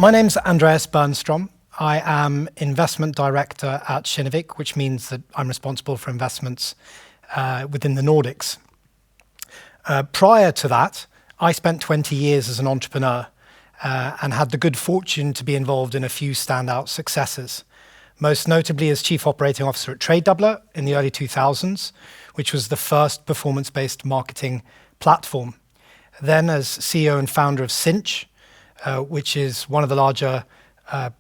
My name's Andreas Bernström. I am investment director at Kinnevik, which means that I'm responsible for investments within the Nordics. Prior to that, I spent 20 years as an entrepreneur and had the good fortune to be involved in a few standout successes, most notably as Chief Operating Officer at Trade Doubler in the early 2000s, which was the first performance-based marketing platform. Then as CEO and founder of Sinch, which is one of the larger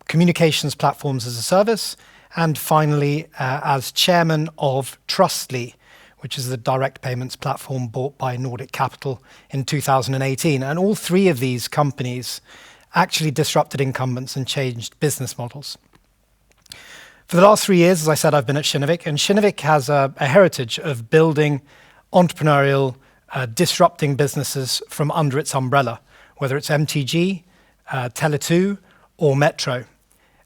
communications platforms as a service, and finally as chairman of Trustly, which is the direct payments platform bought by Nordic Capital in 2018. And all three of these companies actually disrupted incumbents and changed business models. For the last 3 years, as I said, I've been at Kinnevik, and Kinnevik has a heritage of building entrepreneurial, disrupting businesses from under its umbrella, whether it's MTG, Tele2 or Metro.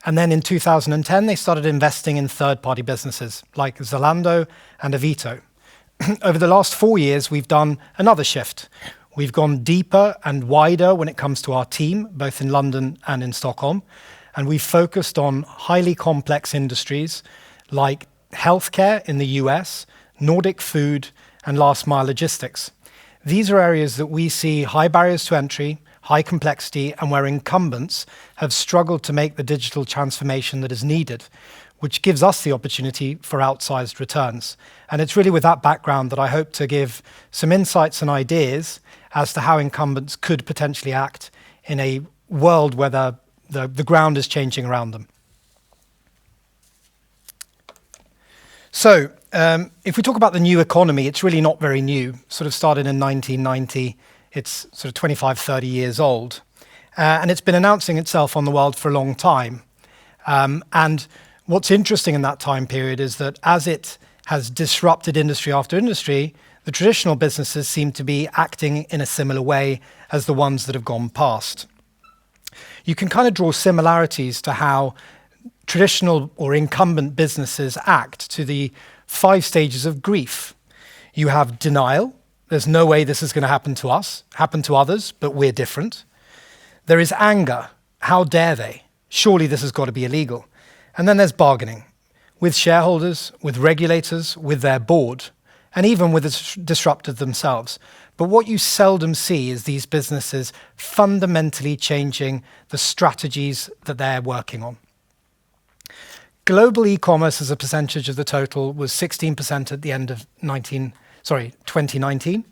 And then in 2010, they started investing in third-party businesses like Zalando and Avito. Over the last 4 years, we've done another shift. We've gone deeper and wider when it comes to our team, both in London and in Stockholm. And we've focused on highly complex industries like healthcare in the US, Nordic food, and last mile logistics. These are areas that we see high barriers to entry, high complexity, and where incumbents have struggled to make the digital transformation that is needed, which gives us the opportunity for outsized returns. And it's really with that background that I hope to give some insights and ideas as to how incumbents could potentially act in a world where the ground is changing around them. So, if we talk about the new economy, it's really not very new. Sort of started in 1990. It's sort of 25, 30 years old. And it's been announcing itself on the world for a long time. And what's interesting in that time period is that as it has disrupted industry after industry, the traditional businesses seem to be acting in a similar way as the ones that have gone past. You can kind of draw similarities to how traditional or incumbent businesses act to the 5 stages of grief. You have denial. There's no way this is going to happen to us, happen to others, but we're different. There is anger. How dare they? Surely this has got to be illegal. And then there's bargaining with shareholders, with regulators, with their board, and even with the disruptors themselves. But what you seldom see is these businesses fundamentally changing the strategies that they're working on. Global e-commerce as a percentage of the total was 16% at the end of 2019,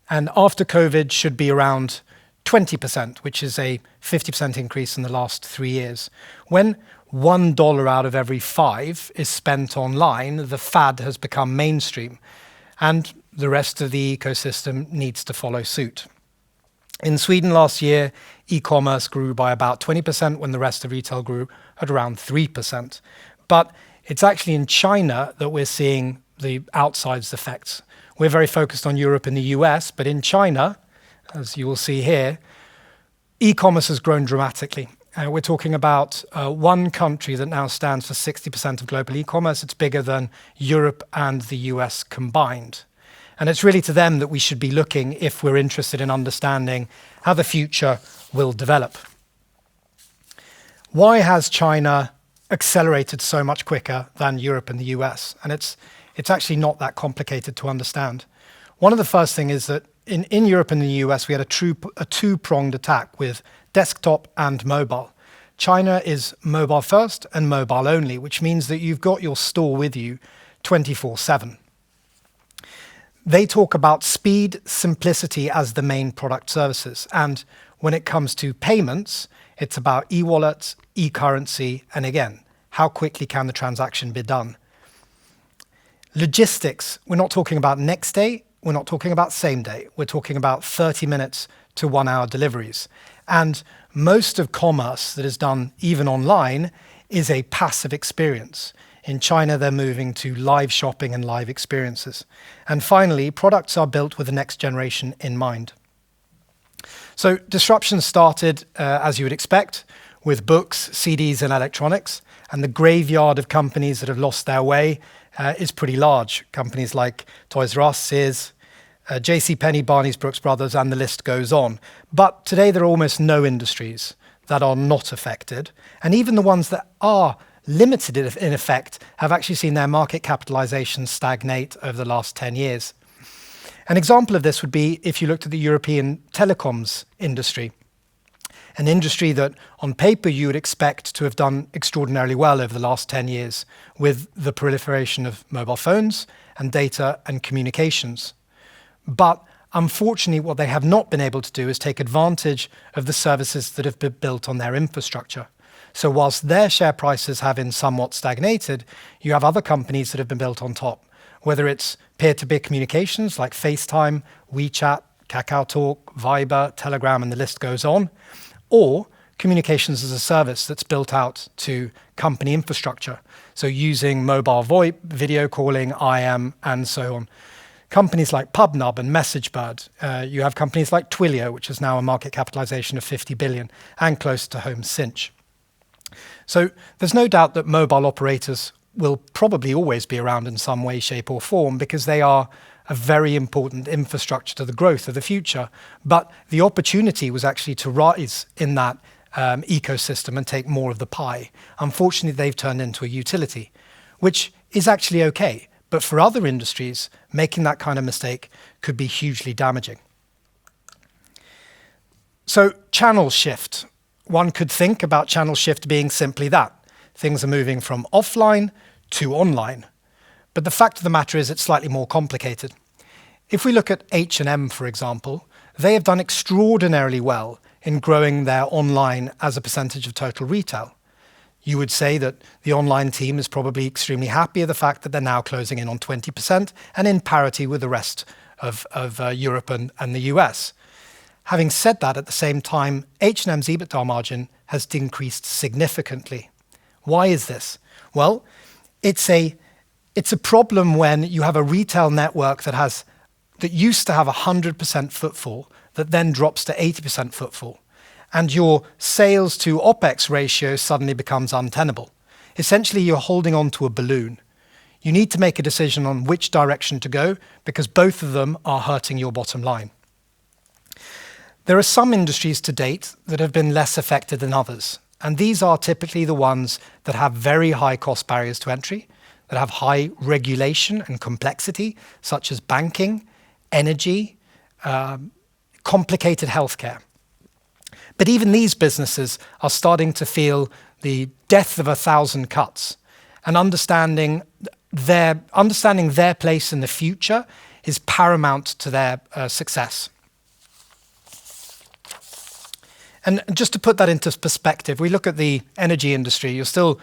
and after COVID should be around 20%, which is a 50% increase in the last 3 years. When $1 out of every 5 is spent online, the fad has become mainstream, and the rest of the ecosystem needs to follow suit. In Sweden last year, e-commerce grew by about 20% when the rest of retail grew at around 3%. But it's actually in China that we're seeing the outsized effects. We're very focused on Europe and the US, but in China, as you will see here, e-commerce has grown dramatically. We're talking about one country that now stands for 60% of global e-commerce. It's bigger than Europe and the US combined. And it's really to them that we should be looking if we're interested in understanding how the future will develop. Why has China accelerated so much quicker than Europe and the US? And it's actually not that complicated to understand. One of the first things is that in Europe and the US, we had a two-pronged attack with desktop and mobile. China is mobile first and mobile only, which means that you've got your store with you 24/7. They talk about speed, simplicity as the main product services. And when it comes to payments, it's about e-wallets, e-currency, and again, how quickly can the transaction be done? Logistics, we're not talking about next day, we're not talking about same day, we're talking about 30 minutes to 1 hour deliveries. And most of commerce that is done even online is a passive experience. In China, they're moving to live shopping and live experiences. And finally, products are built with the next generation in mind. So disruption started, as you would expect, with books, CDs, and electronics. And the graveyard of companies that have lost their way is pretty large. Companies like Toys R Us, Sears, JCPenney, Barney's, Brooks Brothers, and the list goes on. But today there are almost no industries that are not affected. And even the ones that are limited in effect have actually seen their market capitalization stagnate over the last 10 years. An example of this would be if you looked at the European telecoms industry, an industry that on paper you would expect to have done extraordinarily well over the last 10 years with the proliferation of mobile phones and data and communications. But unfortunately, what they have not been able to do is take advantage of the services that have been built on their infrastructure. So whilst their share prices have been somewhat stagnated, you have other companies that have been built on top, whether it's peer-to-peer communications like FaceTime, WeChat, KakaoTalk, Viber, Telegram, and the list goes on, or communications as a service that's built out to company infrastructure. So using mobile VoIP, video calling, IM, and so on. Companies like PubNub and MessageBird. You have companies like Twilio, which is now a market capitalization of 50 billion, and close to home Sinch. So there's no doubt that mobile operators will probably always be around in some way, shape or form because they are a very important infrastructure to the growth of the future. But the opportunity was actually to rise in that ecosystem and take more of the pie. Unfortunately, they've turned into a utility, which is actually okay. But for other industries, making that kind of mistake could be hugely damaging. So channel shift. One could think about channel shift being simply that. Things are moving from offline to online. But the fact of the matter is it's slightly more complicated. If we look at H&M, for example, they have done extraordinarily well in growing their online as a percentage of total retail. You would say that the online team is probably extremely happy with the fact that they're now closing in on 20% and in parity with the rest of Europe and the US. Having said that, at the same time, H&M's EBITDA margin has decreased significantly. Why is this? Well, it's a problem when you have a retail network that used to have 100% footfall that then drops to 80% footfall. And your sales to OPEX ratio suddenly becomes untenable. Essentially, you're holding on to a balloon. You need to make a decision on which direction to go because both of them are hurting your bottom line. There are some industries to date that have been less affected than others. And these are typically the ones that have very high cost barriers to entry, that have high regulation and complexity, such as banking, energy, complicated healthcare. But even these businesses are starting to feel the death of 1,000 cuts, and understanding their place in the future is paramount to their success. And just to put that into perspective, we look at the energy industry. You're still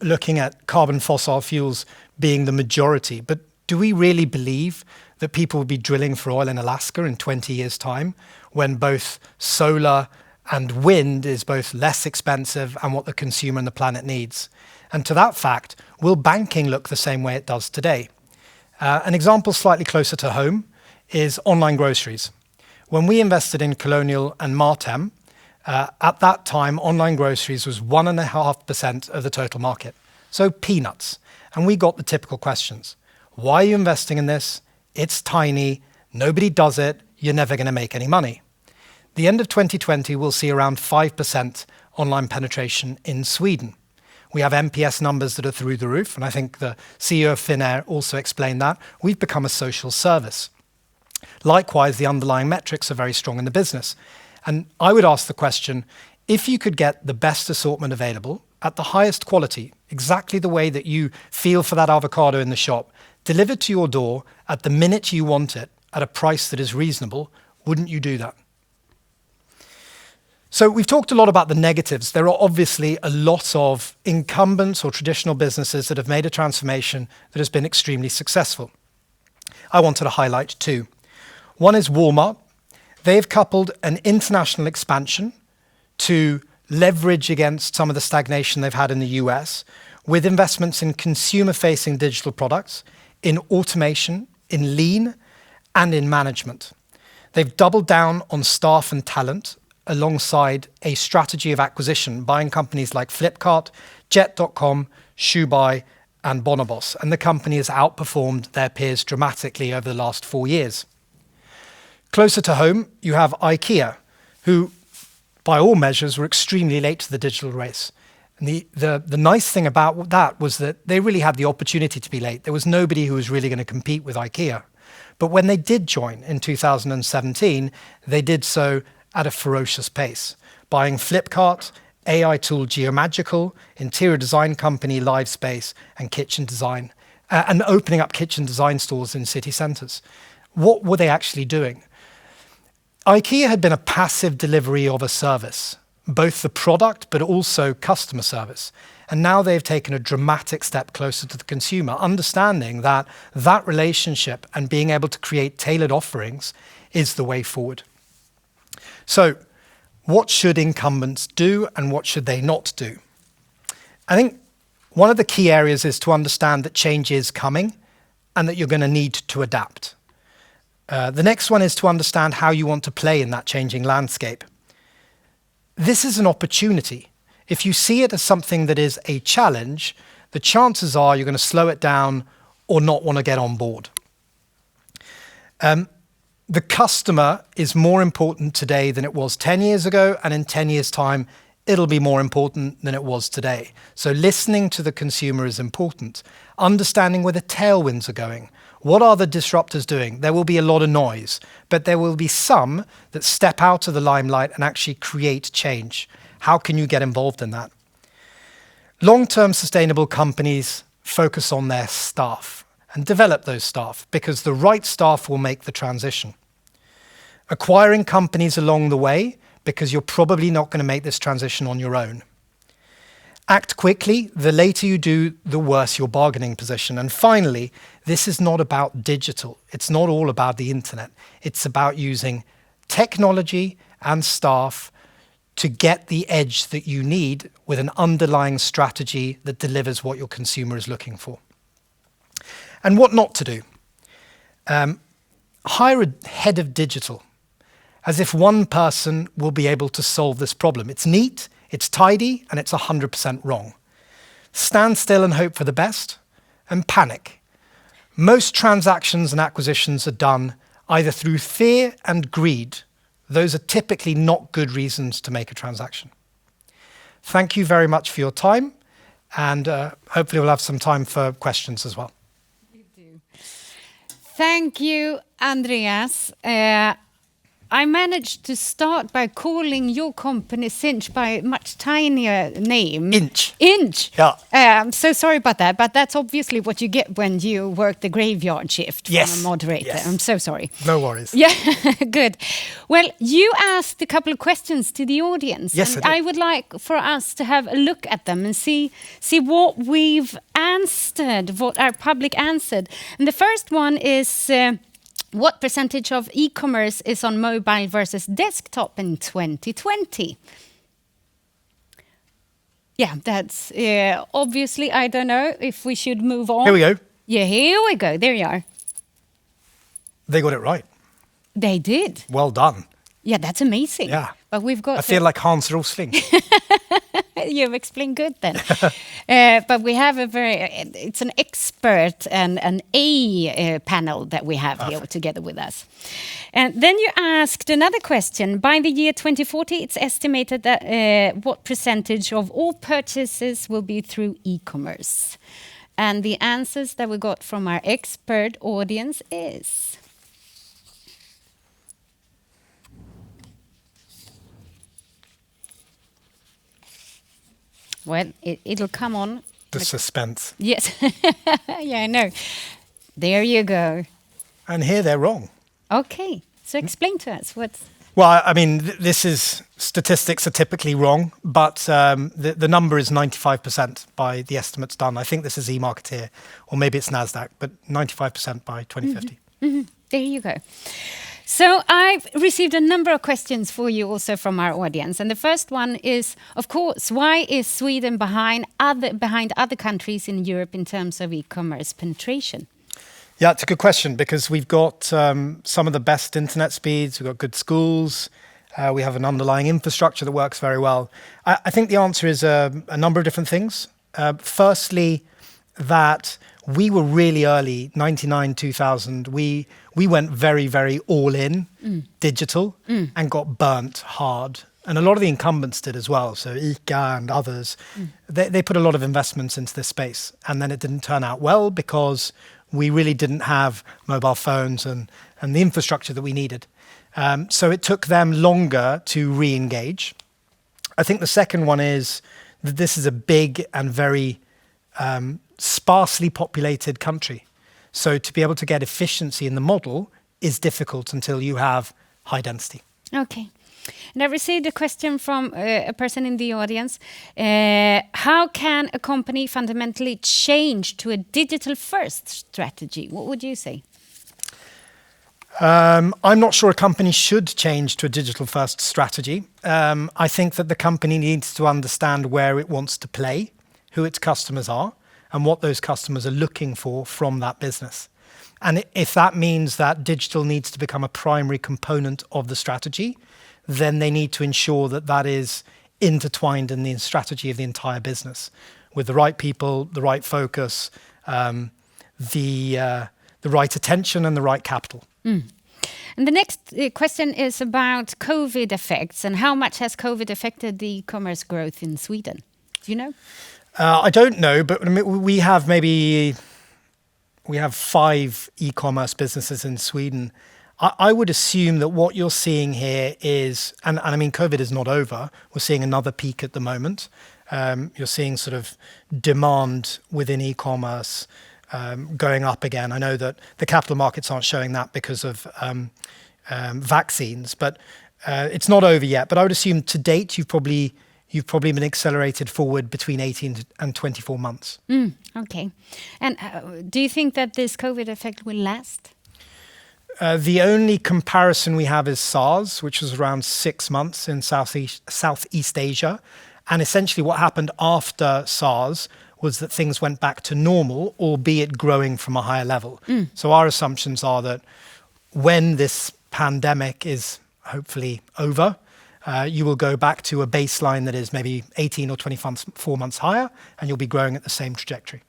looking at carbon fossil fuels being the majority, but do we really believe that people will be drilling for oil in Alaska in 20 years' time when both solar and wind is both less expensive and what the consumer and the planet needs? And to that fact, will banking look the same way it does today? An example slightly closer to home is online groceries. When we invested in Colonial and Martem, at that time, online groceries was 1.5% of the total market. So peanuts. And we got the typical questions. Why are you investing in this? It's tiny. Nobody does it. You're never going to make any money. The end of 2020, we'll see around 5% online penetration in Sweden. We have NPS numbers that are through the roof. And I think the CEO of Finnair also explained that. We've become a social service. Likewise, the underlying metrics are very strong in the business. And I would ask the question, if you could get the best assortment available at the highest quality, exactly the way that you feel for that avocado in the shop, delivered to your door at the minute you want it at a price that is reasonable, wouldn't you do that? So we've talked a lot about the negatives. There are obviously a lot of incumbents or traditional businesses that have made a transformation that has been extremely successful. I wanted to highlight two. One is Walmart. They've coupled an international expansion to leverage against some of the stagnation they've had in the US with investments in consumer-facing digital products, in automation, in lean, and in management. They've doubled down on staff and talent alongside a strategy of acquisition, buying companies like Flipkart, Jet.com, Shoebuy, and Bonobos. And the company has outperformed their peers dramatically over the last 4 years. Closer to home, you have IKEA, who by all measures, were extremely late to the digital race. And the nice thing about that was that they really had the opportunity to be late. There was nobody who was really going to compete with IKEA. But when they did join in 2017, they did so at a ferocious pace, buying Flipkart, AI tool Geomagical, interior design company Livespace, and kitchen design, and opening up kitchen design stores in city centres. What were they actually doing? IKEA had been a passive delivery of a service, both the product but also customer service. And now they've taken a dramatic step closer to the consumer, understanding that that relationship and being able to create tailored offerings is the way forward. So what should incumbents do and what should they not do? I think one of the key areas is to understand that change is coming and that you're going to need to adapt. The next one is to understand how you want to play in that changing landscape. This is an opportunity. If you see it as something that is a challenge, the chances are you're going to slow it down or not want to get on board. The customer is more important today than it was 10 years ago, and in 10 years' time, it'll be more important than it was today. So listening to the consumer is important. Understanding where the tailwinds are going. What are the disruptors doing? There will be a lot of noise, but there will be some that step out of the limelight and actually create change. How can you get involved in that? Long-term sustainable companies focus on their staff and develop those staff because the right staff will make the transition. Acquiring companies along the way because you're probably not going to make this transition on your own. Act quickly. The later you do, the worse your bargaining position. And finally, this is not about digital. It's not all about the internet. It's about using technology and staff to get the edge that you need with an underlying strategy that delivers what your consumer is looking for. And what not to do. Hire a head of digital, as if one person will be able to solve this problem. It's neat, it's tidy, and it's 100% wrong. Stand still and hope for the best, and panic. Most transactions and acquisitions are done either through fear and greed. Those are typically not good reasons to make a transaction. Thank you very much for your time, and hopefully we'll have some time for questions as well. You do. Thank you, Andreas. I managed to start by calling your company Sinch by a much tinier name. Inch. Inch. Yeah. I'm so sorry about that, but that's obviously what you get when you work the graveyard shift Yes. from a moderator. Yes. I'm so sorry. No worries. Yeah, good. Well, you asked a couple of questions to the audience. Yes, and I did. I would like for us to have a look at them and see what we've answered, what our public answered. And the first one is... what percentage of e-commerce is on mobile versus desktop in 2020? Yeah, that's obviously, I don't know if we should move on. Here we go. Yeah, here we go. There you are. They got it right. They did. Well done. Yeah, that's amazing. Yeah. But we've got... I feel like Hans Rosling. You've explained good then. But we have it's an expert and an A panel that we have here together with us. And then you asked another question. By the year 2040, it's estimated that what percentage of all purchases will be through e-commerce? And the answers that we got from our expert audience is... Well, it'll come on. The suspense. Yes. Yeah, I know. There you go. And here they're wrong. Okay. So explain to us what's... Well, I mean, this is... Statistics are typically wrong, but the number is 95% by the estimates done. I think this is eMarketer, or maybe it's NASDAQ, but 95% by 2050. Mm-hmm. There you go. So I've received a number of questions for you also from our audience. And the first one is, of course, why is Sweden behind other countries in Europe in terms of e-commerce penetration? Yeah, it's a good question because we've got some of the best internet speeds, we've got good schools, we have an underlying infrastructure that works very well. I think the answer is a number of different things. Firstly, that we were really early, 99, 2000. We went very, very all in digital and got burnt hard And a lot of the incumbents did as well. So ICA and others, they put a lot of investments into this space. And then it didn't turn out well because we really didn't have mobile phones and the infrastructure that we needed. So it took them longer to re-engage. I think the second one is that this is a big and very sparsely populated country. So to be able to get efficiency in the model is difficult until you have high density. Okay. And I received a question from a person in the audience. How can a company fundamentally change to a digital-first strategy? What would you say? I'm not sure a company should change to a digital-first strategy. I think that the company needs to understand where it wants to play, who its customers are, and what those customers are looking for from that business. And if that means that digital needs to become a primary component of the strategy, then they need to ensure that that is intertwined in the strategy of the entire business with the right people, the right focus, the right attention and the right capital. And the next question is about COVID effects and how much has COVID affected the e-commerce growth in Sweden? Do you know? I don't know, but we have 5 e-commerce businesses in Sweden. I would assume that what you're seeing here is, and I mean, COVID is not over. We're seeing another peak at the moment. You're seeing sort of demand within e-commerce going up again. I know that the capital markets aren't showing that because of vaccines, but it's not over yet. But I would assume to date you've probably been accelerated forward between 18 and 24 months. Okay. And do you think that this COVID effect will last? The only comparison we have is SARS, which was around 6 months in Southeast Asia. And essentially what happened after SARS was that things went back to normal, albeit growing from a higher level. So our assumptions are that when this pandemic is hopefully over, you will go back to a baseline that is maybe 18 or 24 months higher, and you'll be growing at the same trajectory.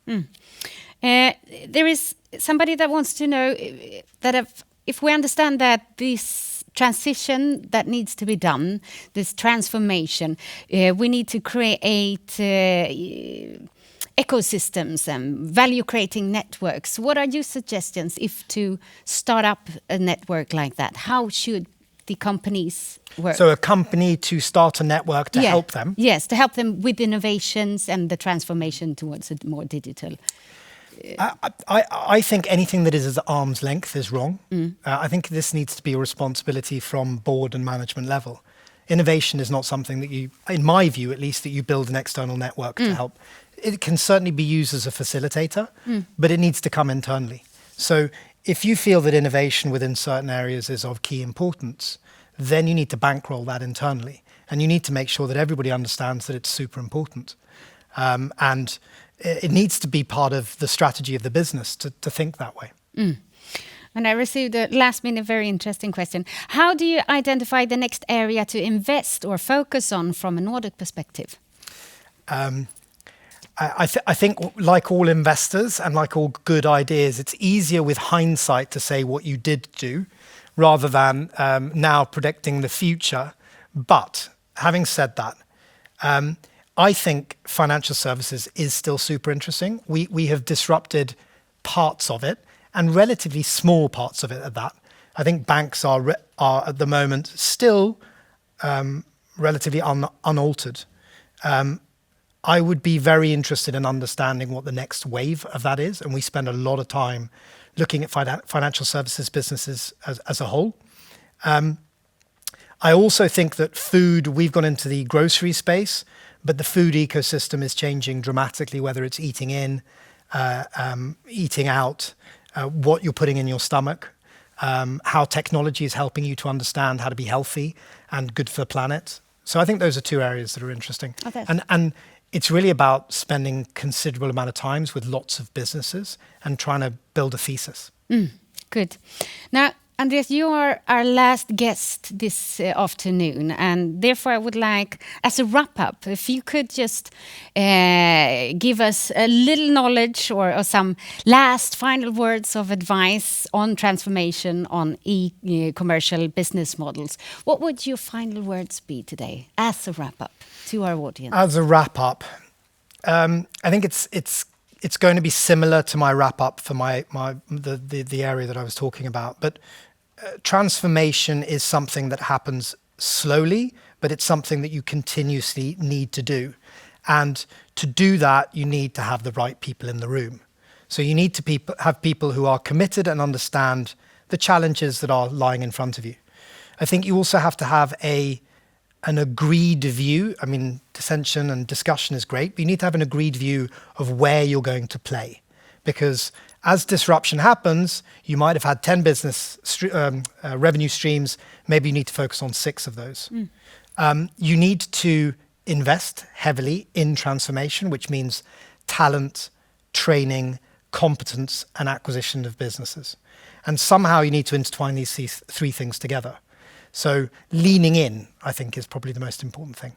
There is somebody that wants to know that if we understand that this transition that needs to be done, this transformation, we need to create ecosystems and value-creating networks. What are your suggestions if to start up a network like that? How should the companies work? So a company to start a network to help them? Yes, to help them with innovations and the transformation towards a more digital. I think anything that is at arm's length is wrong. I think this needs to be a responsibility from board and management level. Innovation is not something that you, in my view at least, that you build an external network to help. It can certainly be used as a facilitator, but it needs to come internally. So if you feel that innovation within certain areas is of key importance, then you need to bankroll that internally. And you need to make sure that everybody understands that it's super important. And it needs to be part of the strategy of the business to think that way. And I received a last-minute, very interesting question. How do you identify the next area to invest or focus on from a Nordic perspective? I think, like all investors and like all good ideas, it's easier with hindsight to say what you did do rather than now predicting the future. But having said that, I think financial services is still super interesting. We have disrupted parts of it, and relatively small parts of it at that. I think banks are at the moment still relatively unaltered. I would be very interested in understanding what the next wave of that is, and we spend a lot of time looking at financial services businesses as a whole. I also think that food, we've gone into the grocery space, but the food ecosystem is changing dramatically, whether it's eating in, eating out, what you're putting in your stomach, how technology is helping you to understand how to be healthy and good for the planet. So I think those are 2 areas that are interesting. Okay. And it's really about spending considerable amount of times with lots of businesses and trying to build a thesis. Good. Now, Andreas, you are our last guest this afternoon, and therefore I would like, as a wrap-up, if you could just give us a little knowledge or some last final words of advice on transformation, on commercial business models. What would your final words be today as a wrap-up to our audience? As a wrap-up, I think it's going to be similar to my wrap-up for the area that I was talking about, but transformation is something that happens slowly, but it's something that you continuously need to do. And to do that, you need to have the right people in the room. So you need to have people who are committed and understand the challenges that are lying in front of you. I think you also have to have an agreed view. I mean, dissension and discussion is great, but you need to have an agreed view of where you're going to play. Because as disruption happens, you might have had 10 business revenue streams. Maybe you need to focus on 6 of those. You need to invest heavily in transformation, which means talent, training, competence, and acquisition of businesses. And somehow you need to intertwine these 3 things together. So leaning in, I think, is probably the most important thing.